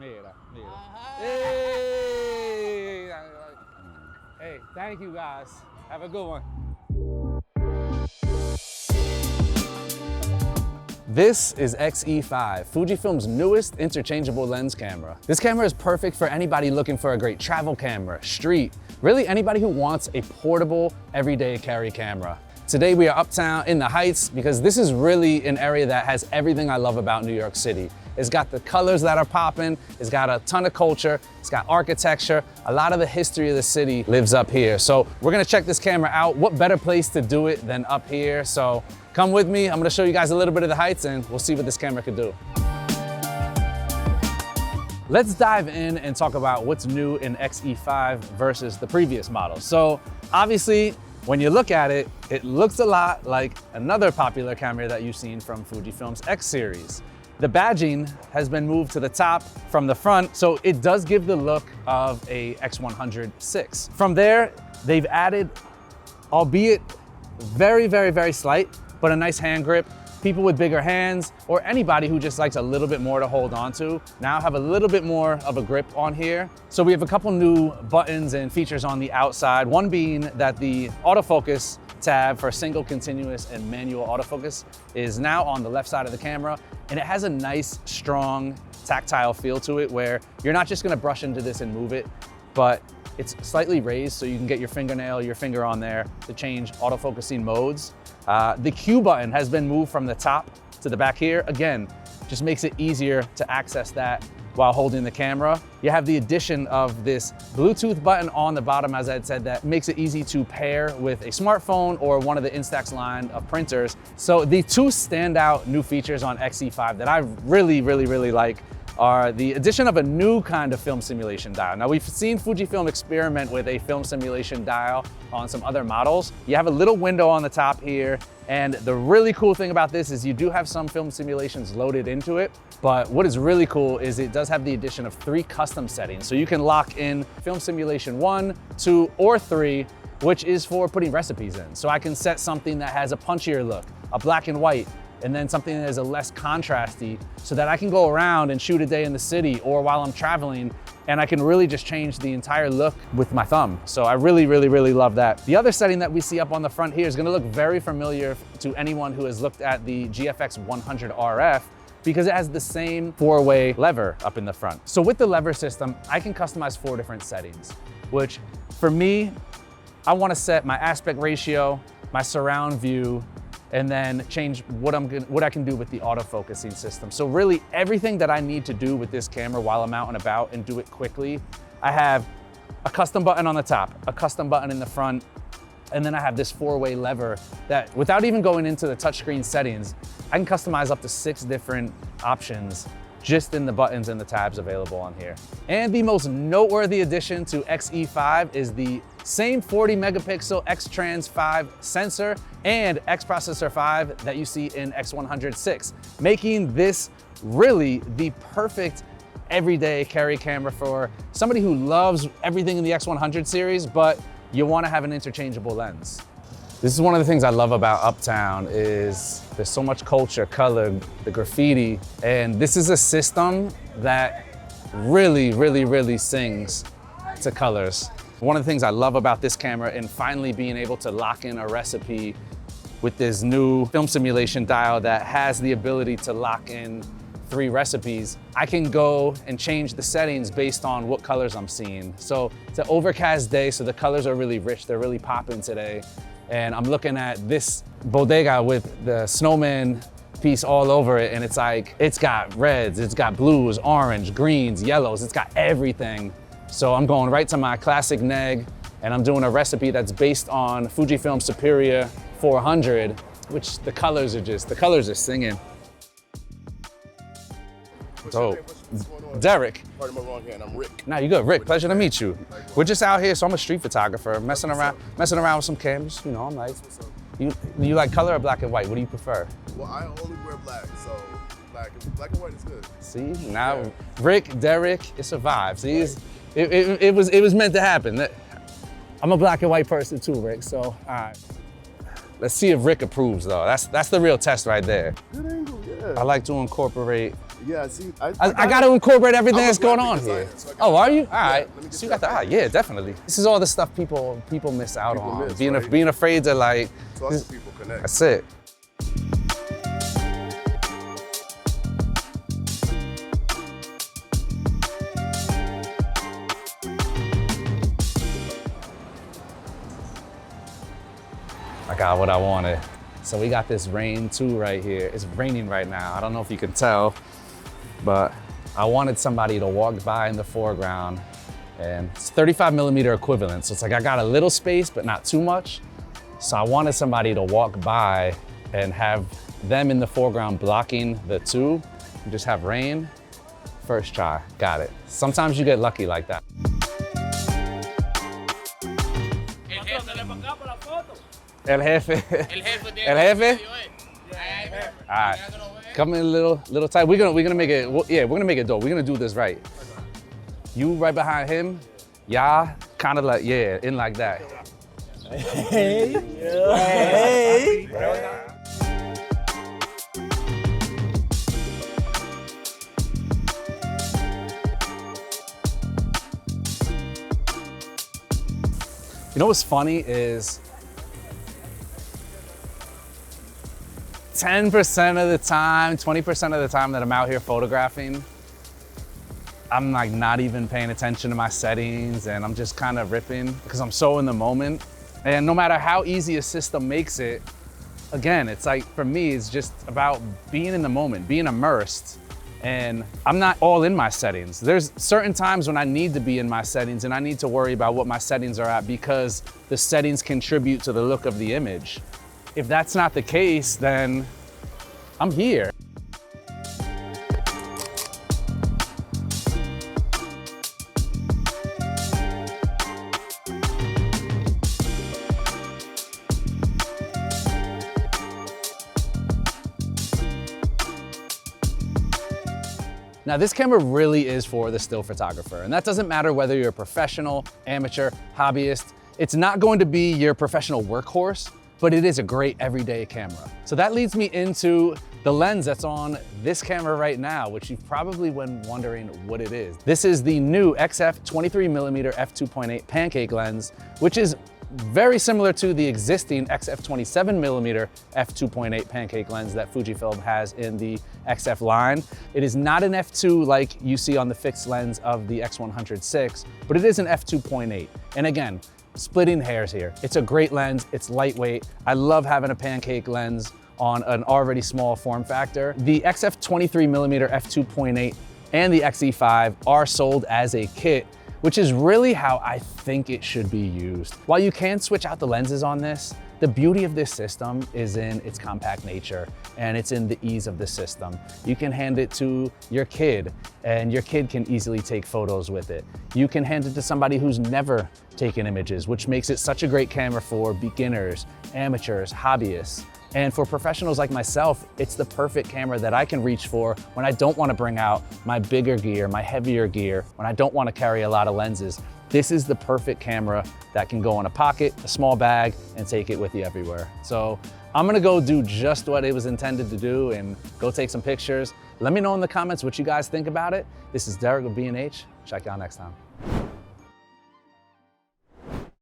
Mira, mira. Hey! Hey, thank you guys. Have a good one. This is X-E5, Fujifilm's newest interchangeable lens camera. This camera is perfect for anybody looking for a great travel camera, street, really anybody who wants a portable, everyday carry camera. Today we are uptown in the Heights because this is really an area that has everything I love about New York City. It's got the colors that are popping, it's got a ton of culture, it's got architecture. A lot of the history of the city lives up here. So we're gonna check this camera out. What better place to do it than up here? So come with me, I'm gonna show you guys a little bit of the Heights and we'll see what this camera can do. Let's dive in and talk about what's new in X-E5 versus the previous model. So obviously, when you look at it, it looks a lot like another popular camera that you've seen from Fujifilm's X series. The badging has been moved to the top from the front, so it does give the look of a X100-6. From there, they've added, albeit very, very, very slight, but a nice hand grip. People with bigger hands or anybody who just likes a little bit more to hold on to now have a little bit more of a grip on here. So we have a couple new buttons and features on the outside. One being that the autofocus tab for single, continuous, and manual autofocus is now on the left side of the camera. And it has a nice, strong, tactile feel to it where you're not just gonna brush into this and move it, but it's slightly raised so you can get your finger on there to change autofocusing modes. The Q button has been moved from the top to the back here. Again, just makes it easier to access that while holding the camera. You have the addition of this Bluetooth button on the bottom, as I had said, that makes it easy to pair with a smartphone or one of the Instax line of printers. So the two standout new features on X-E5 that I really, really, really like are the addition of a new kind of film simulation dial. Now we've seen Fujifilm experiment with a film simulation dial on some other models. You have a little window on the top here, and the really cool thing about this is you do have some film simulations loaded into it, but what is really cool is it does have the addition of 3 custom settings. So you can lock in film simulation 1, 2, or 3, which is for putting recipes in. So I can set something that has a punchier look, a black and white, and then something that is a less contrasty so that I can go around and shoot a day in the city or while I'm traveling, and I can really just change the entire look with my thumb. So I really, really, really love that. The other setting that we see up on the front here is gonna look very familiar to anyone who has looked at the GFX 100 RF because it has the same 4-way lever up in the front. So with the lever system, I can customize 4 different settings, which for me, I wanna set my aspect ratio, my surround view, and then change what I can do with the autofocusing system. So really everything that I need to do with this camera while I'm out and about and do it quickly, I have a custom button on the top, a custom button in the front, and then I have this 4-way lever that without even going into the touchscreen settings, I can customize up to 6 different options just in the buttons and the tabs available on here. And the most noteworthy addition to X-E5 is the same 40 megapixel X-Trans 5 sensor and X-Processor 5 that you see in X100-6, making this really the perfect everyday carry camera for somebody who loves everything in the X100 series, but you wanna have an interchangeable lens. This is one of the things I love about Uptown is there's so much culture, color, the graffiti, and this is a system that really, really, really sings to colors. One of the things I love about this camera and finally being able to lock in a recipe with this new film simulation dial that has the ability to lock in 3 recipes, I can go and change the settings based on what colors I'm seeing. So it's an overcast day, so the colors are really rich, they're really popping today. And I'm looking at this bodega with the snowman piece all over it, and it's like, it's got reds, it's got blues, orange, greens, yellows, it's got everything. So I'm going right to my classic neg, and I'm doing a recipe that's based on Fujifilm Superior 400, which the colors are singing. Dope. Derek. Pardon my wrong hand, I'm Rick. Nah, you good, Rick, pleasure to meet you. We're just out here, so I'm a street photographer, messing around with some cameras, you know, I'm like, you like color or black and white? What do you prefer? Well, I only wear black, so black and white is good. See, now yeah. Rick, Derek, it survived. See, it was meant to happen. I'm a black and white person too, Rick, so all right. Let's see if Rick approves though. That's the real test right there. Good angle, yeah. I like to incorporate Yeah, see, I got to incorporate everything I'm a that's going graphic on designer, here. so I got Oh, are you? All yeah, right. let me get So you you got the that eye. Yeah, definitely. This is all the stuff people miss out People on. miss, being right? being afraid to like. Talk to people, connect. That's it. I got what I wanted. So we got this Rain 2 right here. It's raining right now. I don't know if you can tell, but I wanted somebody to walk by in the foreground, and it's 35mm equivalent. So it's like I got a little space, but not too much. So I wanted somebody to walk by and have them in the foreground blocking the tube and just have rain. First try, got it. Sometimes you get lucky like that. El jefe. El jefe? All right. Come in a little tight. We're gonna make it. Yeah, we're gonna make it dope. We're gonna do this right. You right behind him. Y'all kind of like in like that. Hey. Hey. You know what's funny is 10% of the time, 20% of the time that I'm out here photographing, I'm like not even paying attention to my settings and I'm just kind of ripping because I'm so in the moment. And no matter how easy a system makes it, again, it's like for me, it's just about being in the moment, being immersed. And I'm not all in my settings. There's certain times when I need to be in my settings and I need to worry about what my settings are at because the settings contribute to the look of the image. If that's not the case, then I'm here. Now this camera really is for the still photographer, and that doesn't matter whether you're a professional, amateur, hobbyist. It's not going to be your professional workhorse, but it is a great everyday camera. So that leads me into the lens that's on this camera right now, which you've probably been wondering what it is. This is the new XF 23mm f2.8 pancake lens, which is very similar to the existing XF 27mm f2.8 pancake lens that Fujifilm has in the XF line. It is not an f2 like you see on the fixed lens of the X100 but it is an f2.8. And again, splitting hairs here. It's a great lens, it's lightweight. I love having a pancake lens on an already small form factor. The XF 23mm f2.8 and the X-E5 are sold as a kit, which is really how I think it should be used. While you can switch out the lenses on this, the beauty of this system is in its compact nature and it's in the ease of the system. You can hand it to your kid and your kid can easily take photos with it. You can hand it to somebody who's never taken images, which makes it such a great camera for beginners, amateurs, hobbyists. And for professionals like myself, it's the perfect camera that I can reach for when I don't want to bring out my bigger gear, my heavier gear, when I don't want to carry a lot of lenses. This is the perfect camera that can go in a pocket, a small bag, and take it with you everywhere. So I'm gonna go do just what it was intended to do and go take some pictures. Let me know in the comments what you guys think about it. This is Derek with B&H. Check y'all next time.